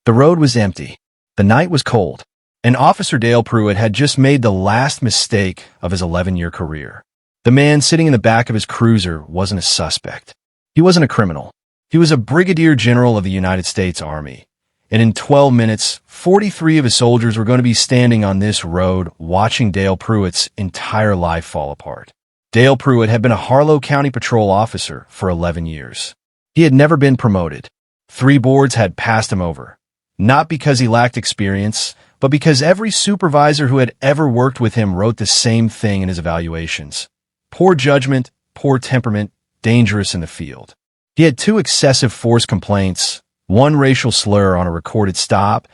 The road was empty. The night was cold. And Officer Dale Pruitt had just made the last mistake of his 11-year career. The man sitting in the back of his cruiser wasn't a suspect. He wasn't a criminal. He was a Brigadier General of the United States Army. And in 12 minutes, 43 of his soldiers were going to be standing on this road watching Dale Pruitt's entire life fall apart. Dale Pruitt had been a Harlow County Patrol officer for 11 years. He had never been promoted. 3 boards had passed him over. Not because he lacked experience, but because every supervisor who had ever worked with him wrote the same thing in his evaluations. Poor judgment, poor temperament, dangerous in the field. He had 2 excessive force complaints, 1 racial slur on a recorded stop,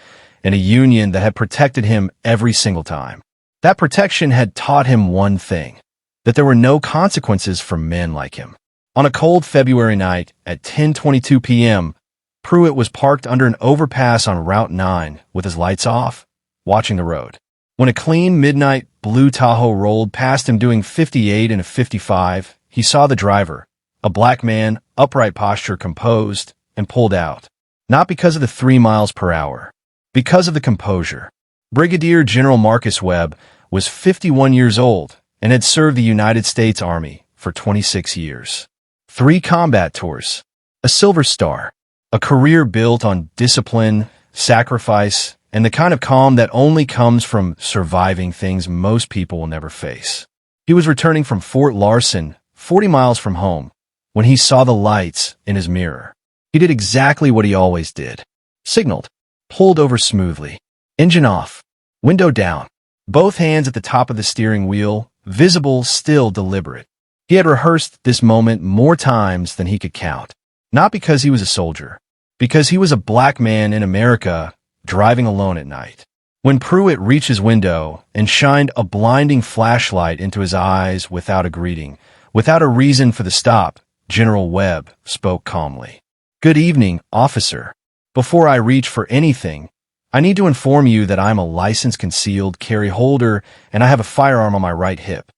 and a union that had protected him every single time. That protection had taught him one thing, that there were no consequences for men like him. On a cold February night at 10:22 p.m., Pruitt was parked under an overpass on Route 9 with his lights off, watching the road. When a clean midnight blue Tahoe rolled past him doing 58 and a 55, he saw the driver, a black man, upright posture, composed, and pulled out. Not because of the 3 miles per hour, because of the composure. Brigadier General Marcus Webb was 51 years old and had served the United States Army for 26 years. 3 combat tours, a Silver Star, a career built on discipline, sacrifice, and the kind of calm that only comes from surviving things most people will never face. He was returning from Fort Larson, 40 miles from home, when he saw the lights in his mirror. He did exactly what he always did. Signaled, pulled over smoothly, engine off, window down, both hands at the top of the steering wheel, visible, still deliberate. He had rehearsed this moment more times than he could count. Not because he was a soldier, because he was a black man in America driving alone at night. When Pruitt reached his window and shined a blinding flashlight into his eyes without a greeting, without a reason for the stop, General Webb spoke calmly. "Good evening, officer. Before I reach for anything, I need to inform you that I'm a licensed concealed carry holder and I have a firearm on my right hip."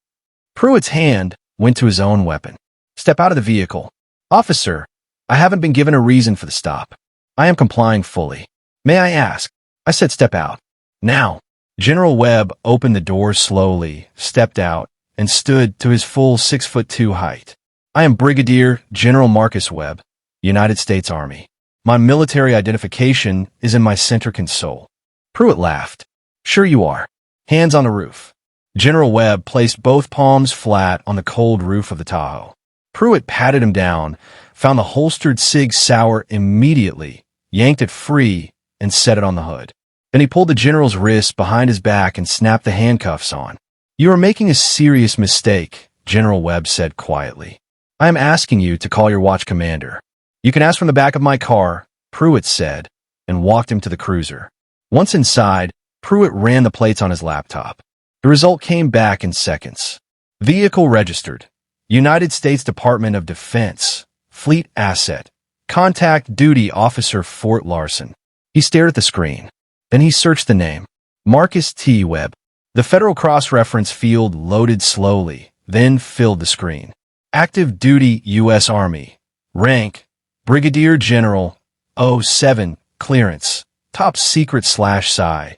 Pruitt's hand went to his own weapon. "Step out of the vehicle." "Officer, I haven't been given a reason for the stop. I am complying fully. May I ask?" "I said step out. Now." General Webb opened the door slowly, stepped out, and stood to his full 6'2" height. "I am Brigadier General Marcus Webb, United States Army. My military identification is in my center console." Pruitt laughed. "Sure you are." Hands on the roof. General Webb placed both palms flat on the cold roof of the Tahoe. Pruitt patted him down, found the holstered Sig Sauer immediately, yanked it free, and set it on the hood. Then he pulled the general's wrist behind his back and snapped the handcuffs on. "You are making a serious mistake," General Webb said quietly. "I am asking you to call your watch commander." "You can ask from the back of my car," Pruitt said, and walked him to the cruiser. Once inside, Pruitt ran the plates on his laptop. The result came back in seconds. Vehicle registered. United States Department of Defense. Fleet asset. Contact duty officer Fort Larson. He stared at the screen. Then he searched the name. Marcus T. Webb. The Federal cross-reference field loaded slowly, then filled the screen. Active duty U.S. Army. Rank, Brigadier General, 07, clearance, top secret/PSI.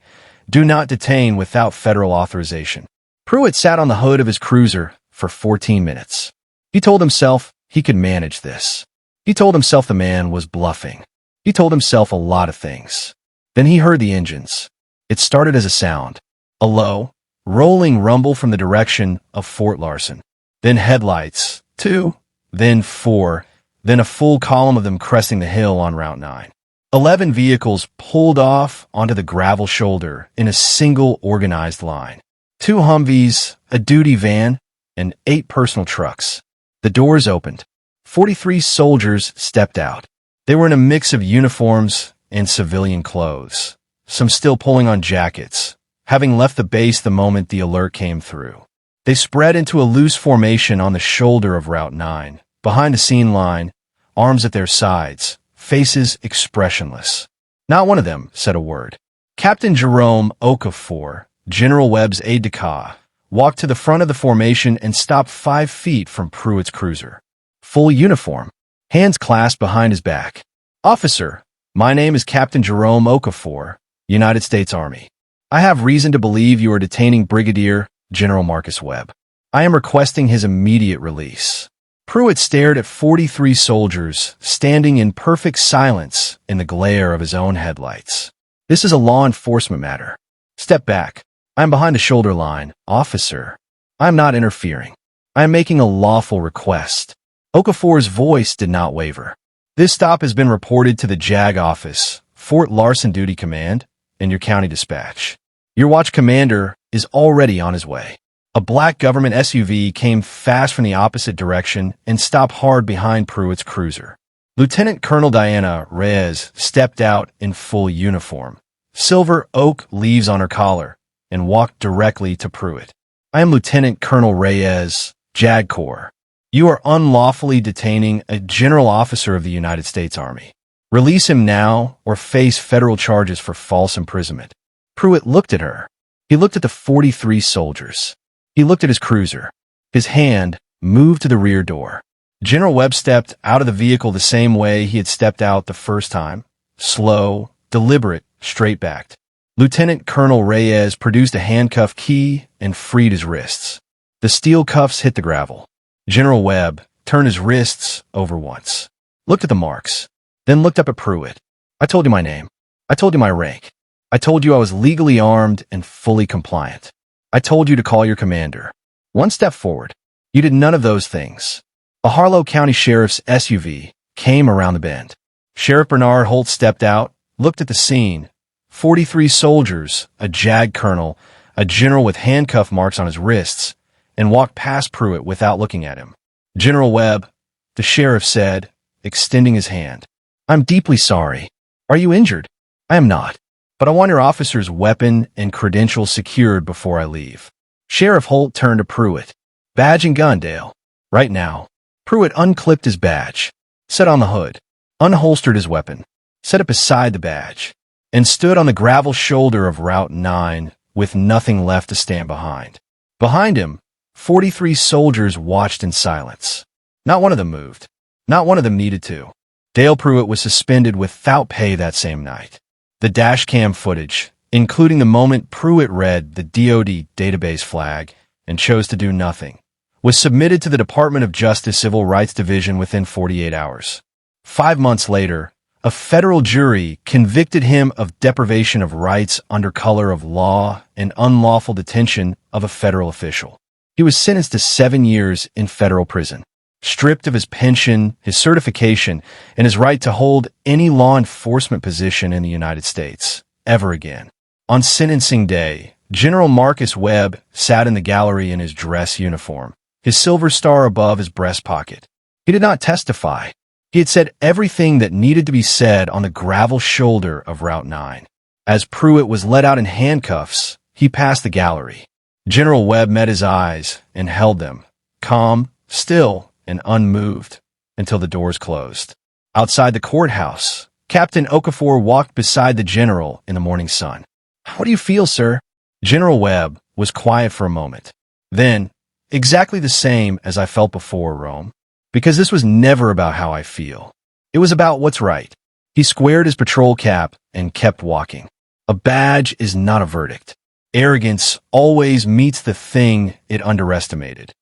Do not detain without federal authorization. Pruitt sat on the hood of his cruiser for 14 minutes. He told himself he could manage this. He told himself the man was bluffing. He told himself a lot of things. Then he heard the engines. It started as a sound, a low, rolling rumble from the direction of Fort Larson. Then headlights, 2, then 4, then a full column of them cresting the hill on Route 9. 11 vehicles pulled off onto the gravel shoulder in a single organized line. 2 Humvees, a duty van, and 8 personal trucks. The doors opened. 43 soldiers stepped out. They were in a mix of uniforms and civilian clothes, some still pulling on jackets, having left the base the moment the alert came through. They spread into a loose formation on the shoulder of Route 9, behind a scene line, arms at their sides, faces expressionless. Not one of them said a word. Captain Jerome Okafor, General Webb's aide-de-camp, walked to the front of the formation and stopped 5 feet from Pruitt's cruiser. Full uniform, hands clasped behind his back. "Officer, My name is Captain Jerome Okafor, United States Army. I have reason to believe you are detaining Brigadier General Marcus Webb. I am requesting his immediate release." Pruitt stared at 43 soldiers standing in perfect silence in the glare of his own headlights. "This is a law enforcement matter. Step back. I am behind the shoulder line, officer. I am not interfering. I am making a lawful request." Okafor's voice did not waver. "This stop has been reported to the JAG office, Fort Larson Duty Command, and your county dispatch. Your watch commander is already on his way." A black government SUV came fast from the opposite direction and stopped hard behind Pruitt's cruiser. Lieutenant Colonel Diana Reyes stepped out in full uniform, silver oak leaves on her collar, and walked directly to Pruitt. "I am Lieutenant Colonel Reyes, JAG Corps. You are unlawfully detaining a general officer of the United States Army. Release him now or face federal charges for false imprisonment." Pruitt looked at her. He looked at the 43 soldiers. He looked at his cruiser. His hand moved to the rear door. General Webb stepped out of the vehicle the same way he had stepped out the first time. Slow, deliberate, straight-backed. Lieutenant Colonel Reyes produced a handcuff key and freed his wrists. The steel cuffs hit the gravel. General Webb turned his wrists over once, looked at the marks, then looked up at Pruitt. "I told you my name. I told you my rank. I told you I was legally armed and fully compliant. I told you to call your commander. One step forward. You did none of those things." A Harlow County Sheriff's SUV came around the bend. Sheriff Bernard Holt stepped out, looked at the scene. 43 soldiers, a JAG colonel, a general with handcuff marks on his wrists, and walked past Pruitt without looking at him. "General Webb," the sheriff said, extending his hand. "I'm deeply sorry. Are you injured?" "I am not. But I want your officer's weapon and credentials secured before I leave." Sheriff Holt turned to Pruitt. "Badge and gun, Dale. Right now." Pruitt unclipped his badge, set on the hood, unholstered his weapon, set it beside the badge, and stood on the gravel shoulder of Route 9 with nothing left to stand behind. Behind him, 43 soldiers watched in silence. Not one of them moved. Not one of them needed to. Dale Pruitt was suspended without pay that same night. The dashcam footage, including the moment Pruitt read the DoD database flag and chose to do nothing, was submitted to the Department of Justice Civil Rights Division within 48 hours. 5 months later, a federal jury convicted him of deprivation of rights under color of law and unlawful detention of a federal official. He was sentenced to 7 years in federal prison, stripped of his pension, his certification, and his right to hold any law enforcement position in the United States, ever again. On sentencing day, General Marcus Webb sat in the gallery in his dress uniform, his silver star above his breast pocket. He did not testify. He had said everything that needed to be said on the gravel shoulder of Route 9. As Pruitt was let out in handcuffs, he passed the gallery. General Webb met his eyes and held them, calm, still, and unmoved, until the doors closed. Outside the courthouse, Captain Okafor walked beside the general in the morning sun. "How do you feel, sir?" General Webb was quiet for a moment. Then, "Exactly the same as I felt before, Rome. Because this was never about how I feel. It was about what's right." He squared his patrol cap and kept walking. A badge is not a verdict. Arrogance always meets the thing it underestimated.